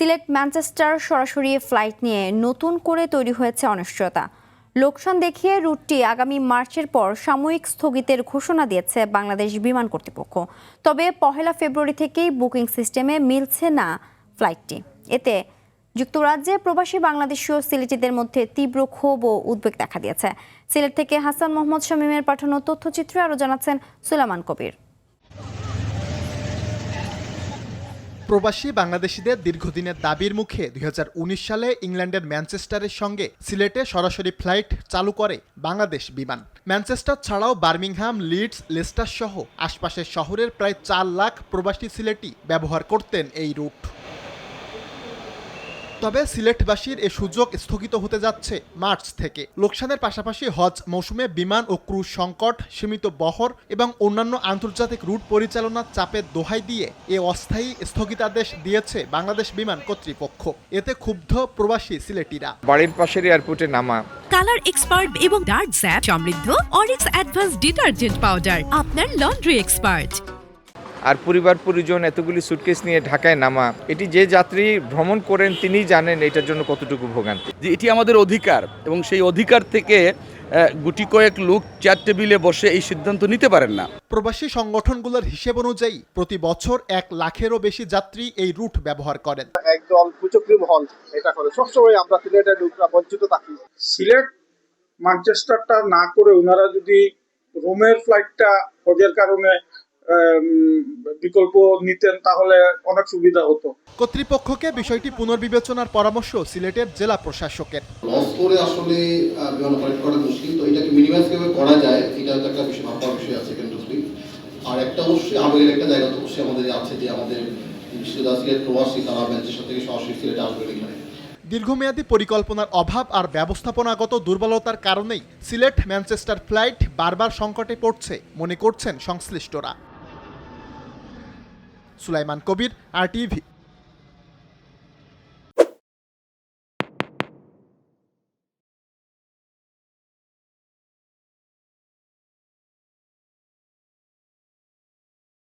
Sylhet Manchester সরাসরি flight নিয়ে নতুন করে তৈরি হয়েছে অনিশ্চয়তা। লোকসান দেখিয়ে রুটটি আগামী মার্চের পর সাময়িক স্থগিতের ঘোষণা দিয়েছে বাংলাদেশ বিমান কর্তৃপক্ষ। তবে 1 ফেব্রুয়ারি থেকেই বুকিং সিস্টেমে মিলছে না ফ্লাইটটি। এতে যুক্তরাজ্যে প্রবাসী বাংলাদেশীয় সিলেটিদের মধ্যে তীব্র ক্ষোভ ও উদ্বেগ দেখা দিয়েছে। সিলেট থেকে হাসান মোহাম্মদ শামীমের পাঠানো তথ্যচিত্রে আরও জানাচ্ছেন সুলাইমান কবির। প্রবাসী বাংলাদেশিদের দীর্ঘদিনের দাবির মুখে 2019 সালে ইংল্যান্ডের ম্যানচেস্টারের সঙ্গে সিলেটে সরাসরি ফ্লাইট চালু করে বাংলাদেশ বিমান। ম্যানচেস্টার ছাড়াও বার্মিংহাম, লিডস, লেস্টার সহ আশপাশের শহরের প্রায় 4 লাখ প্রবাসী সিলেটি ব্যবহার করতেন এই রুট। তবে সিলেটবাসীর এ সুযোগ স্থগিত হতে যাচ্ছে মার্চ থেকে। লোকসানের পাশাপাশি হজ মৌসুমে বিমান ও ক্রুজ সংকট, সীমিত বহর এবং অন্যান্য আন্তর্জাতিক রুট পরিচালনার চাপের দোহাই দিয়ে এ অস্থায়ী স্থগিতাদেশ দিয়েছে বাংলাদেশ বিমান কর্তৃপক্ষ। এতে ক্ষুব্ধ প্রবাসী সিলেটিরা। বাড়ির পাশের এয়ারপোর্টে নামা কালার এক্সপার্ট এবং ডার্ক স্যাপ সমৃদ্ধ অরিক্স অ্যাডভান্স ডিটারজেন্ট পাউডার আপনার লন্ড্রি এক্সপার্ট। আর পরিবার পরিজন এতগুলি সুটকেস নিয়ে ঢাকায় নামা, এটি যে যাত্রী ভ্রমণ করেন তিনিই জানেন এটার জন্য কতটুকু ভোগান্তি। যে এটি আমাদের অধিকার এবং সেই অধিকার থেকে গুটি কয়েক লোক চেয়ার টেবিলে বসে এই সিদ্ধান্ত নিতে পারেন না। প্রবাসী সংগঠনগুলোর হিসেব অনুযায়ী প্রতি বছর 1 লাখেরও বেশি যাত্রী এই রুট ব্যবহার করেন। একদল কুচক্রী মহল এটা করে। সবসময় আমরা সিলেটের লোকরা বঞ্চিত থাকি। সিলেট ম্যানচেস্টারটা না করে ওনারা যদি রোমের ফ্লাইটটা হজের কারণে বিকল্প নিতেন তাহলে অনেক সুবিধা হতো। কর্তৃপক্ষকে বিষয়টি পুনর্বিবেচনার পরামর্শ সিলেটের জেলা প্রশাসকের। লস করে আসলে বিমান অপারেট করা মুশকিল, তো এটাকে মিনিমাইজ কিভাবে করা যায় এটা তো একটা বিষয়, ভাববার বিষয় আছে কেন্দ্রস্থলী। আর একটা অবশ্যই আবেগের একটা জায়গা তো অবশ্যই আমাদের আছে যে আমাদের সিলেট প্রবাসী তারা ম্যানচেস্টার থেকে সরাসরি সিলেটে আসবেন এখানে। দীর্ঘমেয়াদী পরিকল্পনার অভাব আর ব্যবস্থাপনাগত দুর্বলতার কারণেই সিলেট ম্যানচেস্টার ফ্লাইট বারবার সংকটে পড়ছে মনে করছেন সংশ্লিষ্টরা। সুলাইমান কবির, RTV।